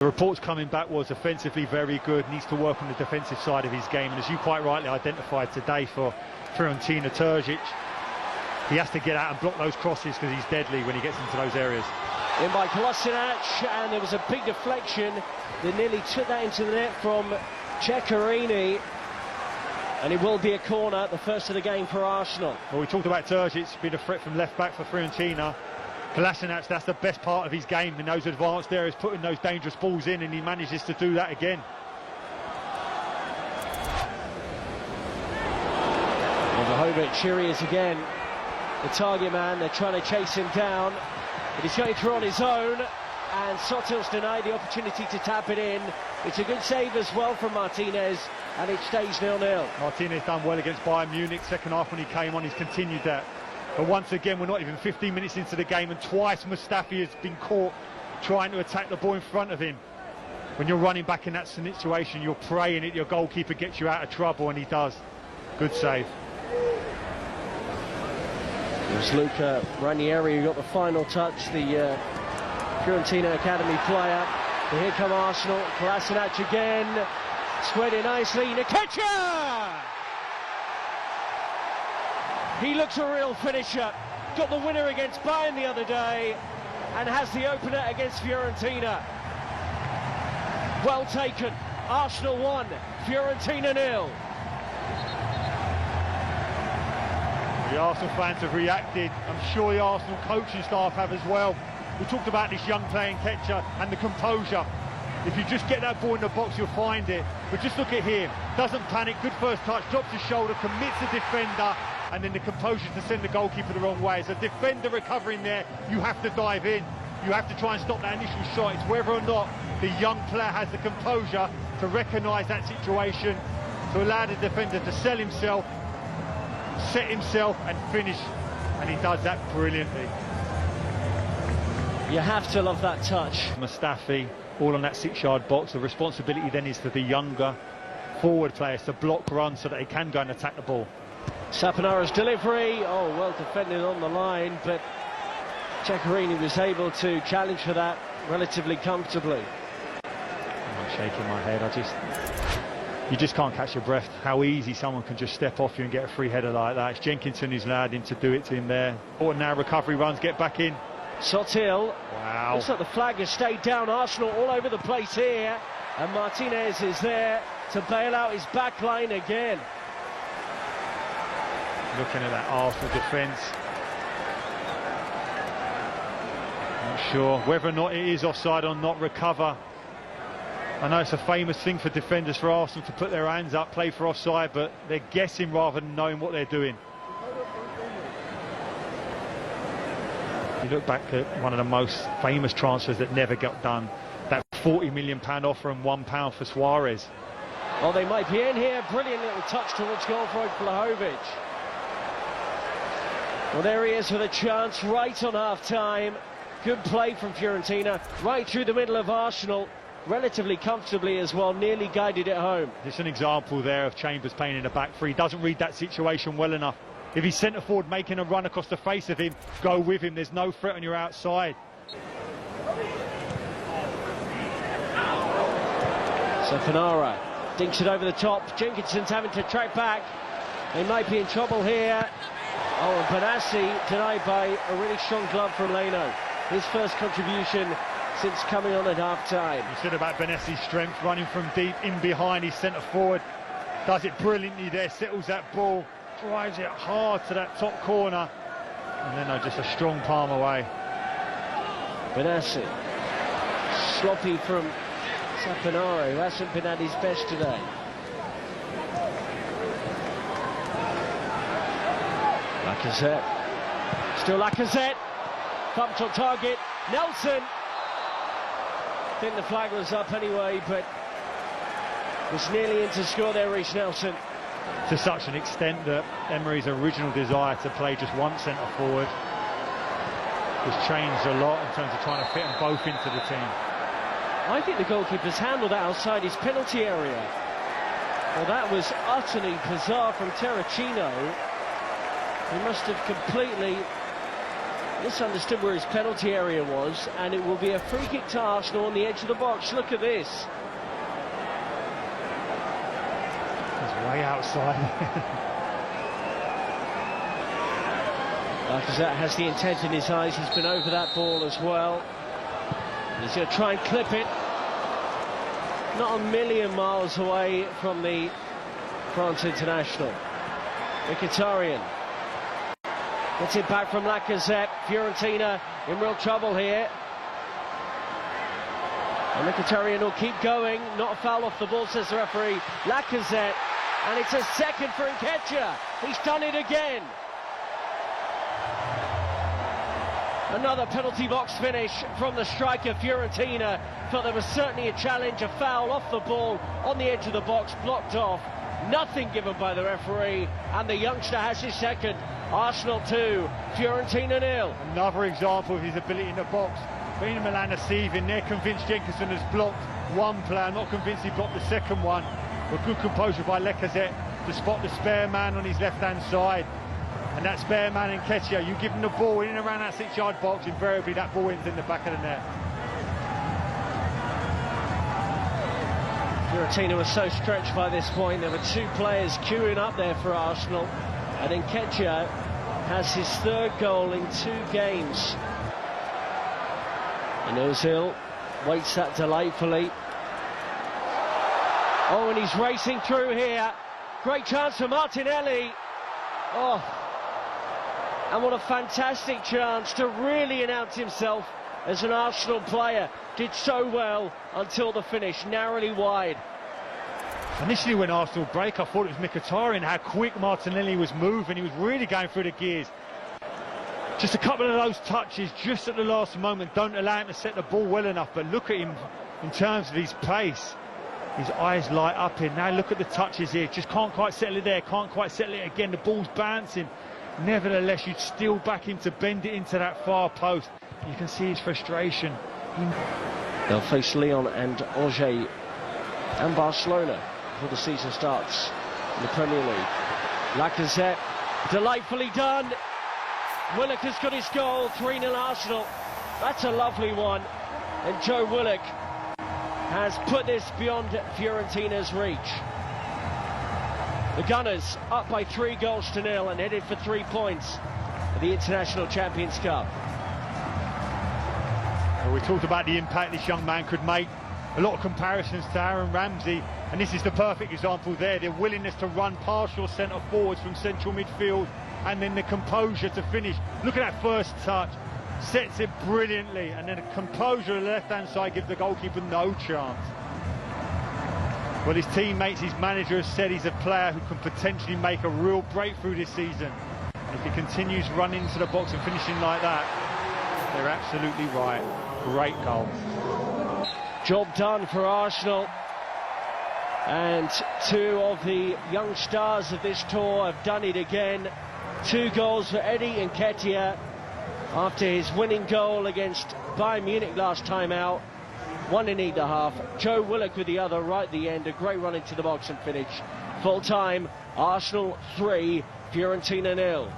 The reports coming back was offensively very good, needs to work on the defensive side of his game, and as you quite rightly identified today for Fiorentina, Terzic, he has to get out and block those crosses because he's deadly when he gets into those areas. In by Kolasinac, and there was a big deflection that nearly took that into the net from Ceccarini, and it will be a corner, the first of the game for Arsenal. Well, we talked about Terzic being a threat from left back for Fiorentina. Kolasinac, that's the best part of his game in those advanced areas, putting those dangerous balls in, and he manages to do that again. Vlahovic, here he is again, the target man. They're trying to chase him down, but he's going through on his own, and Sotil's denied the opportunity to tap it in. It's a good save as well from Martinez, and it stays 0-0. Martinez done well against Bayern Munich. Second half when he came on, he's continued that. But once again, we're not even 15 minutes into the game, and twice Mustafi has been caught trying to attack the ball in front of him. When you're running back in that situation, you're praying that your goalkeeper gets you out of trouble, and he does. Good save. It was Luca Ranieri who got the final touch, the Fiorentina Academy player. But here come Arsenal. Kolasinac again, squared it nicely. Nketiah! He looks a real finisher. Got the winner against Bayern the other day, and has the opener against Fiorentina. Well taken. Arsenal 1, Fiorentina 0. The Arsenal fans have reacted. I'm sure the Arsenal coaching staff have as well. We talked about this young player Nketiah and the composure. If you just get that ball in the box, you'll find it. But just look at him. Doesn't panic. Good first touch. Drops his shoulder. Commits the defender. And then the composure to send the goalkeeper the wrong way. As a defender recovering there, you have to dive in. You have to try and stop that initial shot. It's whether or not the young player has the composure to recognise that situation, to allow the defender to sell himself, set himself and finish. And he does that brilliantly. You have to love that touch. Mustafi, all on that 6-yard box. The responsibility then is for the younger forward players to block runs so that they can go and attack the ball. Saponara's delivery, oh, well defended on the line, but Ceccarini was able to challenge for that relatively comfortably. I'm shaking my head. You just can't catch your breath. How easy someone can just step off you and get a free header like that. It's Jenkinson who's allowed him to do it to him there. Or now recovery runs, get back in. Sotil. Wow. Looks like the flag has stayed down. Arsenal all over the place here, and Martinez is there to bail out his back line again. Looking at that Arsenal defence. Not sure whether or not it is offside or not. Recover. I know it's a famous thing for defenders for Arsenal to put their hands up, play for offside, but they're guessing rather than knowing what they're doing. You look back at one of the most famous transfers that never got done, that £40 million offer and £1 for Suarez. Oh, they might be in here. Brilliant little touch towards goal for Vlahovic. Well, there he is with a chance right on half-time. Good play from Fiorentina, right through the middle of Arsenal, relatively comfortably as well, nearly guided it home. Just an example there of Chambers playing in the back three. Doesn't read that situation well enough. If he's centre forward making a run across the face of him, go with him. There's no threat on your outside. Saponara dinks it over the top. Jenkinson's having to track back. They might be in trouble here. Oh, and Benassi denied by a really strong glove from Leno. His first contribution since coming on at half-time. You said about Benassi's strength, running from deep in behind his centre forward. Does it brilliantly there, settles that ball, drives it hard to that top corner, and then just a strong palm away. Benassi, sloppy from Saponara, who hasn't been at his best today. Lacazette, still Lacazette, thumped on target, Nelson. I think the flag was up anyway, but was nearly in to score there, Reiss Nelson. To such an extent that Emery's original desire to play just one centre forward has changed a lot in terms of trying to fit them both into the team. I think the goalkeeper's handled that outside his penalty area. Well, that was utterly bizarre from Terracino. He must have completely misunderstood where his penalty area was, and it will be a free kick to Arsenal on the edge of the box. Look at this. He's way outside. Lacazette has the intent in his eyes. He's been over that ball as well. He's going to try and clip it. Not a million miles away from the France international. Mkhitaryan gets it back from Lacazette. Fiorentina in real trouble here. And Mkhitaryan will keep going. Not a foul off the ball, says the referee. Lacazette, and it's a second for Nketiah. He's done it again. Another penalty box finish from the striker. Fiorentina felt there was certainly a challenge, a foul off the ball on the edge of the box, blocked off. Nothing given by the referee, and the youngster has his second. Arsenal 2, Fiorentina 0. Another example of his ability in the box. Being Milan are seething, they're convinced Jenkinson has blocked one player, not convinced he blocked the second one. But good composure by Lacazette to spot the spare man on his left-hand side. And that spare man, Nketiah, you give him the ball in and around that 6-yard box, invariably that ball ends in the back of the net. Fiorentina was so stretched by this point. There were two players queuing up there for Arsenal, and Nketiah has his third goal in 2 games. And Ozil waits that delightfully. Oh, and he's racing through here. Great chance for Martinelli. Oh, and what a fantastic chance to really announce himself as an Arsenal player. Did so well until the finish, narrowly wide. Initially when Arsenal break, I thought it was Mkhitaryan, how quick Martinelli was moving. He was really going through the gears. Just a couple of those touches just at the last moment don't allow him to set the ball well enough, but look at him in terms of his pace. His eyes light up here. Now look at the touches here, just can't quite settle it there, can't quite settle it again, the ball's bouncing. Nevertheless, you'd still back him to bend it into that far post. You can see his frustration. They'll face Lyon and Angers and Barcelona before the season starts in the Premier League. Lacazette, delightfully done. Willock has got his goal, 3-0 Arsenal. That's a lovely one. And Joe Willock has put this beyond Fiorentina's reach. The Gunners up by 3-0 and headed for 3 points at the International Champions Cup. Well, we talked about the impact this young man could make. A lot of comparisons to Aaron Ramsey, and this is the perfect example there. Their willingness to run past your centre forwards from central midfield, and then the composure to finish. Look at that first touch, sets it brilliantly, and then the composure on the left-hand side gives the goalkeeper no chance. Well, his teammates, his manager has said he's a player who can potentially make a real breakthrough this season. If he continues running into the box and finishing like that, they're absolutely right. Great goal. Job done for Arsenal. And 2 of the young stars of this tour have done it again. 2 goals for Eddie Nketiah after his winning goal against Bayern Munich last time out. 1 in either half. Joe Willock with the other right at the end. A great run into the box and finish. Full time, Arsenal 3, Fiorentina 0.